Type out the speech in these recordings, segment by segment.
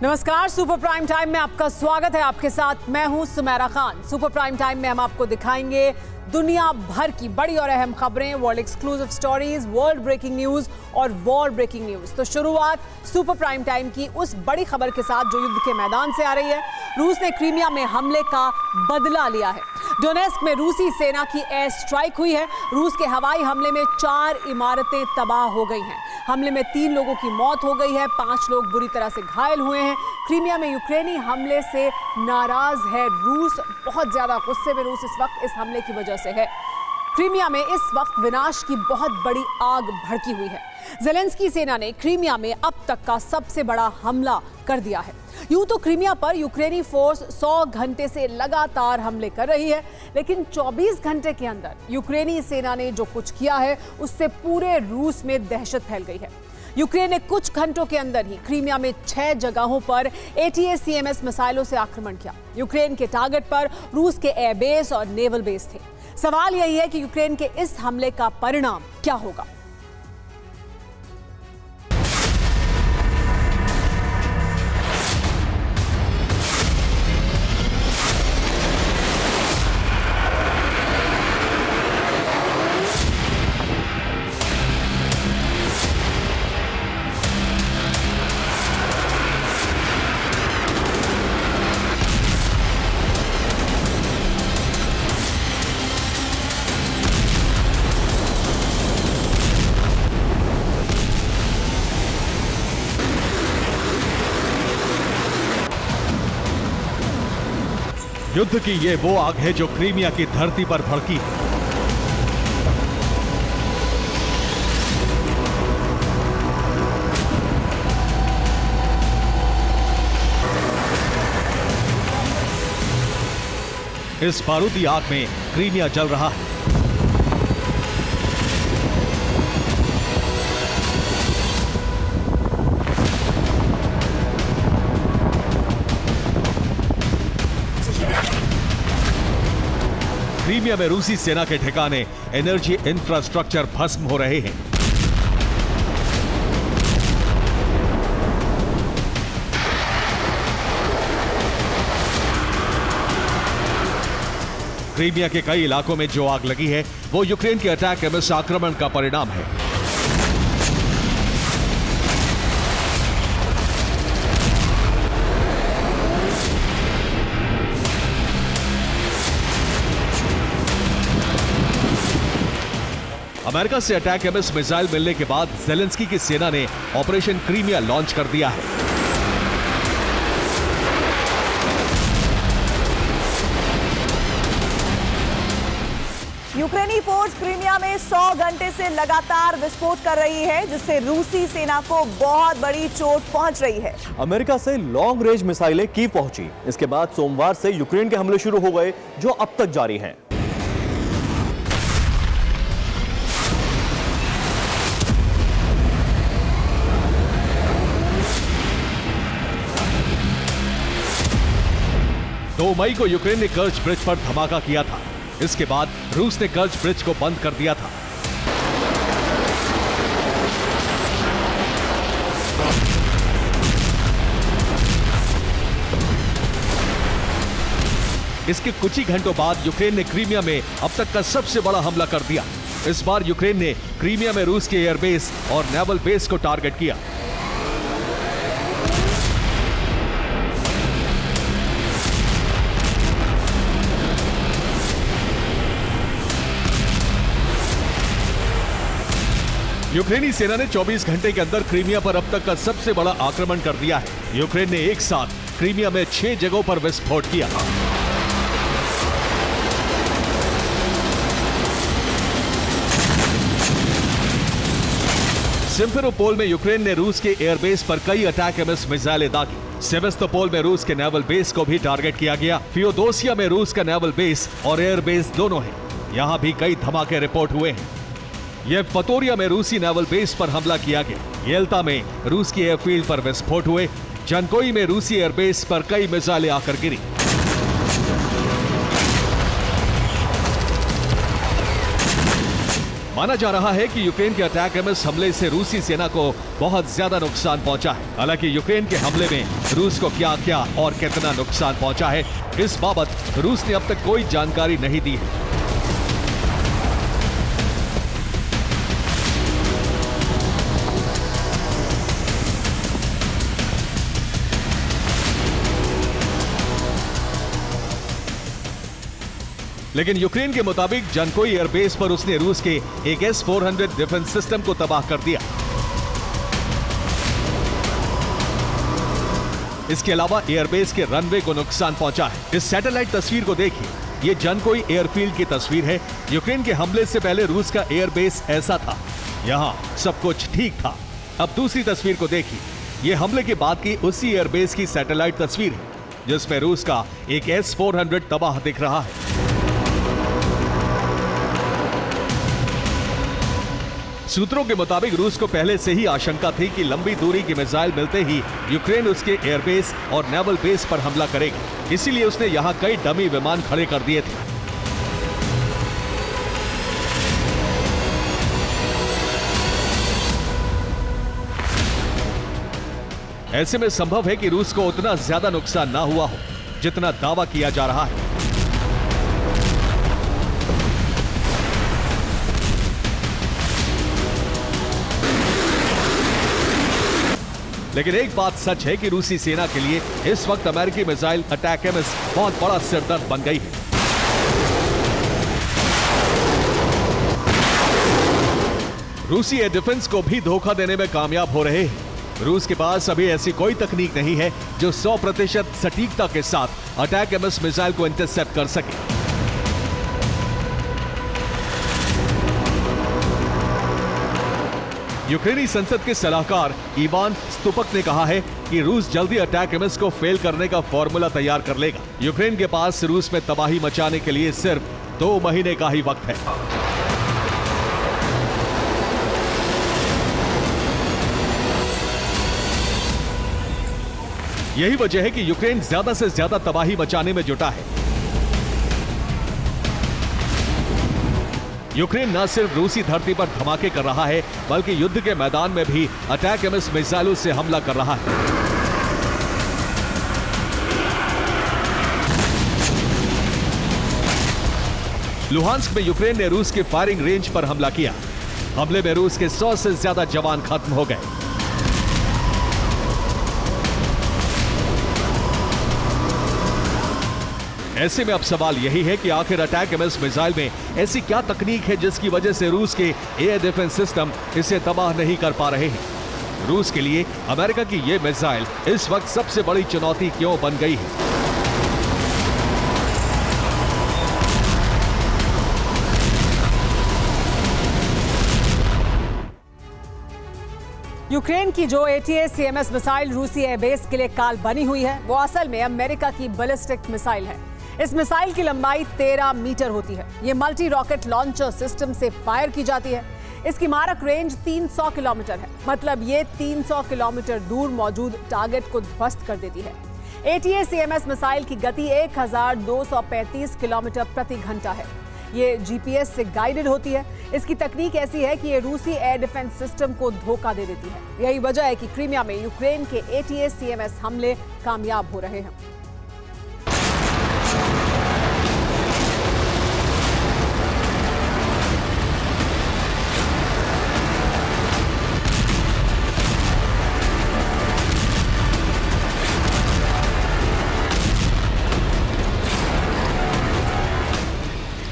नमस्कार, super prime time में आपका स्वागत है। आपके साथ मैं हूं Sumera Khan. Super prime time में हम आपको दिखाएंगे दुनिया भर की बड़ी और अहम खबरें, world exclusive stories, world breaking news और वॉर ब्रेकिंग न्यूज। तो शुरुआत सुपर प्राइम टाइम की उस बड़ी खबर के साथ जो युद्ध के मैदान से आ रही है। रूस ने क्रीमिया में हमले का बदला लिया है। डोनेस्क में रूसी सेना की एयर स्ट्राइक हुई है। रूस के हवाई हमले में 4 इमारतें तबाह हो गई हैं। हमले में 3 लोगों की मौत हो गई है, 5 लोग बुरी तरह से घायल हुए हैं। क्रीमिया में यूक्रेनी हमले से नाराज है रूस। बहुत ज्यादा गुस्से में रूस इस वक्त इस हमले की वजह से है। क्रीमिया में इस वक्त विनाश की बहुत बड़ी आग भड़की हुई है। ज़ेलेंस्की सेना ने क्रीमिया में अब तक का सबसे बड़ा हमला कर दिया है। यूं तो क्रीमिया पर यूक्रेनी फोर्स 100 घंटे से लगातार हमले कर रही है, लेकिन 24 घंटे के अंदर यूक्रेनी सेना ने जो कुछ किया है उससे पूरे रूस में दहशत फैल गई है। यूक्रेन ने कुछ घंटों के अंदर ही क्रीमिया में 6 जगहों पर ATACMS मिसाइलों से आक्रमण किया। यूक्रेन के टारगेट पर रूस के एयरबेस और नेवल बेस थे। सवाल यही है कि यूक्रेन के इस हमले का परिणाम क्या होगा। युद्ध की ये वो आग है जो क्रीमिया की धरती पर भड़की है। इस बारूदी आग में क्रीमिया जल रहा है। क्रीमिया में रूसी सेना के ठिकाने एनर्जी इंफ्रास्ट्रक्चर भस्म हो रहे हैं। क्रीमिया के कई इलाकों में जो आग लगी है वो यूक्रेन के ATACMS आक्रमण का परिणाम है। अमेरिका से ATACMS मिसाइल मिलने के बाद ज़ेलेंस्की की सेना ने ऑपरेशन क्रीमिया लॉन्च कर दिया है। यूक्रेनी फोर्स क्रीमिया में 100 घंटे से लगातार विस्फोट कर रही है, जिससे रूसी सेना को बहुत बड़ी चोट पहुंच रही है। अमेरिका से लॉन्ग रेंज मिसाइलें की पहुंची। इसके बाद सोमवार से यूक्रेन के हमले शुरू हो गए, जो अब तक जारी हैं। दो मई को यूक्रेन ने कर्च ब्रिज पर धमाका किया था। इसके बाद रूस ने कर्च ब्रिज को बंद कर दिया था। इसके कुछ ही घंटों बाद यूक्रेन ने क्रीमिया में अब तक का सबसे बड़ा हमला कर दिया। इस बार यूक्रेन ने क्रीमिया में रूस के एयरबेस और नेवल बेस को टारगेट किया। यूक्रेनी सेना ने 24 घंटे के अंदर क्रीमिया पर अब तक का सबसे बड़ा आक्रमण कर दिया है। यूक्रेन ने एक साथ क्रीमिया में 6 जगहों पर विस्फोट किया। सिम्फेरोपोल में यूक्रेन ने रूस के एयरबेस पर कई ATACMS मिसाइलें दागी। सेवेस्तोपोल में रूस के नेवल बेस को भी टारगेट किया गया। फियोदोसिया में रूस का नेवल बेस और एयरबेस दोनों है। यहां भी कई धमाके रिपोर्ट हुए हैं। येवपतोरिया में रूसी नेवल बेस पर हमला किया गया। येल्ता में रूस की एयरफील्ड पर विस्फोट हुए। जनकोई में रूसी एयरबेस पर कई मिसाइलें आकर गिरी। माना जा रहा है कि यूक्रेन के अटैक एमएस हमले से रूसी सेना को बहुत ज्यादा नुकसान पहुंचा है। हालांकि यूक्रेन के हमले में रूस को क्या क्या और कितना नुकसान पहुंचा है, इस बाबत रूस ने अब तक कोई जानकारी नहीं दी है। लेकिन यूक्रेन के मुताबिक जनकोई एयरबेस पर उसने रूस के एक S-400 डिफेंस सिस्टम को तबाह कर दिया। इसके अलावा एयरबेस के रनवे को नुकसान पहुंचा है। इस सैटेलाइट तस्वीर को देखिए, ये जनकोई एयरफील्ड की तस्वीर है। यूक्रेन के हमले से पहले रूस का एयरबेस ऐसा था, यहां सब कुछ ठीक था। अब दूसरी तस्वीर को देखिए, ये हमले के बाद की उसी एयरबेस की सैटेलाइट तस्वीर है, जिसमें रूस का एक S-400 तबाह दिख रहा है। सूत्रों के मुताबिक रूस को पहले से ही आशंका थी कि लंबी दूरी की मिसाइल मिलते ही यूक्रेन उसके एयरबेस और नेवल बेस पर हमला करेगा, इसीलिए उसने यहां कई डमी विमान खड़े कर दिए थे। ऐसे में संभव है कि रूस को उतना ज्यादा नुकसान ना हुआ हो जितना दावा किया जा रहा है। लेकिन एक बात सच है कि रूसी सेना के लिए इस वक्त अमेरिकी मिसाइल अटैक एमएस बहुत बड़ा सिरदर्द बन गई है। रूसी एयर डिफेंस को भी धोखा देने में कामयाब हो रहे हैं। रूस के पास अभी ऐसी कोई तकनीक नहीं है जो 100% सटीकता के साथ अटैक एमएस मिसाइल को इंटरसेप्ट कर सके। यूक्रेनी संसद के सलाहकार इवान स्तुपक ने कहा है कि रूस जल्दी अटैक एमएस को फेल करने का फॉर्मूला तैयार कर लेगा। यूक्रेन के पास रूस में तबाही मचाने के लिए सिर्फ 2 महीने का ही वक्त है। यही वजह है कि यूक्रेन ज्यादा से ज्यादा तबाही मचाने में जुटा है। यूक्रेन न सिर्फ रूसी धरती पर धमाके कर रहा है, बल्कि युद्ध के मैदान में भी अटैक एमएस मिसाइलों से हमला कर रहा है। लुहांस्क में यूक्रेन ने रूस के फायरिंग रेंज पर हमला किया। हमले में रूस के 100 से ज्यादा जवान खत्म हो गए। ऐसे में अब सवाल यही है कि आखिर अटैक एमएस मिसाइल में ऐसी क्या तकनीक है जिसकी वजह से रूस के एयर डिफेंस सिस्टम इसे तबाह नहीं कर पा रहे हैं। रूस के लिए अमेरिका की यह मिसाइल इस वक्त सबसे बड़ी चुनौती क्यों बन गई है? यूक्रेन की जो ATACMS मिसाइल रूसी एयरबेस के लिए काल बनी हुई है, वो असल में अमेरिका की बैलिस्टिक मिसाइल है। इस मिसाइल की लंबाई 13 मीटर होती है। ये मल्टी रॉकेट लॉन्चर सिस्टम से फायर की जाती है। इसकी मारक रेंज 300 किलोमीटर है, मतलब ये 300 किलोमीटर दूर मौजूद टारगेट को ध्वस्त कर देती है। ATACMS मिसाइल की गति 1235 किलोमीटर प्रति घंटा है। ये GPS से गाइडेड होती है। इसकी तकनीक ऐसी है कि ये रूसी एयर डिफेंस सिस्टम को धोखा दे देती है। यही वजह है कि क्रीमिया में यूक्रेन के ATACMS हमले कामयाब हो रहे हैं।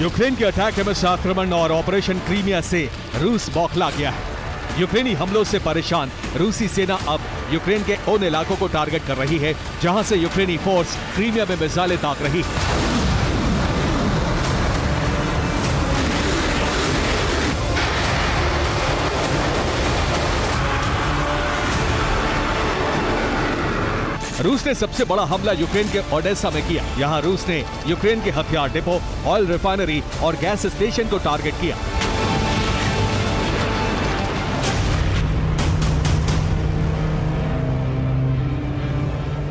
यूक्रेन के अटैक एमएस आक्रमण और ऑपरेशन क्रीमिया से रूस बौखला गया है। यूक्रेनी हमलों से परेशान रूसी सेना अब यूक्रेन के उन इलाकों को टारगेट कर रही है जहां से यूक्रेनी फोर्स क्रीमिया में मिसाइलें दाग रही है। रूस ने सबसे बड़ा हमला यूक्रेन के ओडेसा में किया। यहां रूस ने यूक्रेन के हथियार डिपो, ऑयल रिफाइनरी और गैस स्टेशन को टारगेट किया।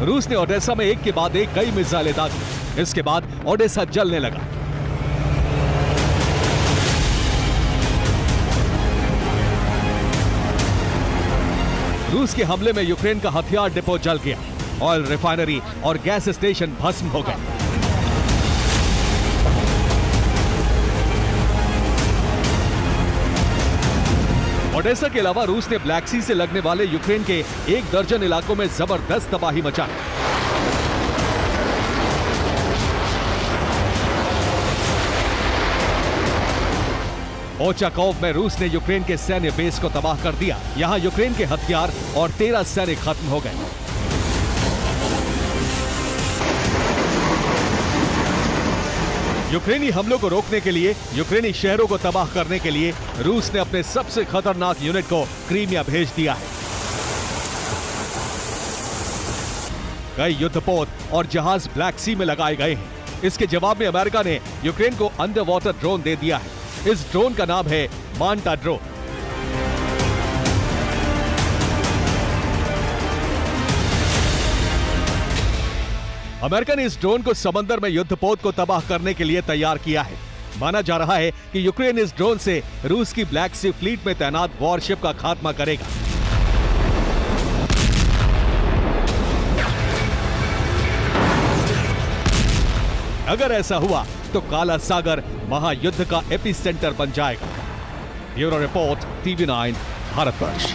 रूस ने ओडेसा में एक के बाद एक कई मिसाइलें दागी। इसके बाद ओडेसा जलने लगा। रूस के हमले में यूक्रेन का हथियार डिपो जल गया, ऑयल रिफाइनरी और गैस स्टेशन भस्म हो गए। ओडेसा के अलावा रूस ने ब्लैक सी से लगने वाले यूक्रेन के 1 दर्जन इलाकों में जबरदस्त तबाही मचाई। ओचाकोव में रूस ने यूक्रेन के सैन्य बेस को तबाह कर दिया। यहां यूक्रेन के हथियार और 13 सैनिक खत्म हो गए। यूक्रेनी हमलों को रोकने के लिए, यूक्रेनी शहरों को तबाह करने के लिए रूस ने अपने सबसे खतरनाक यूनिट को क्रीमिया भेज दिया है। कई युद्धपोत और जहाज ब्लैक सी में लगाए गए हैं। इसके जवाब में अमेरिका ने यूक्रेन को अंडर वाटर ड्रोन दे दिया है। इस ड्रोन का नाम है मांटा ड्रोन। अमेरिका ने इस ड्रोन को समंदर में युद्धपोत को तबाह करने के लिए तैयार किया है। माना जा रहा है कि यूक्रेन इस ड्रोन से रूस की ब्लैक सी फ्लीट में तैनात वॉरशिप का खात्मा करेगा। अगर ऐसा हुआ तो काला सागर महायुद्ध का एपिसेंटर बन जाएगा। Bureau report, TV9, Bharatvarsh.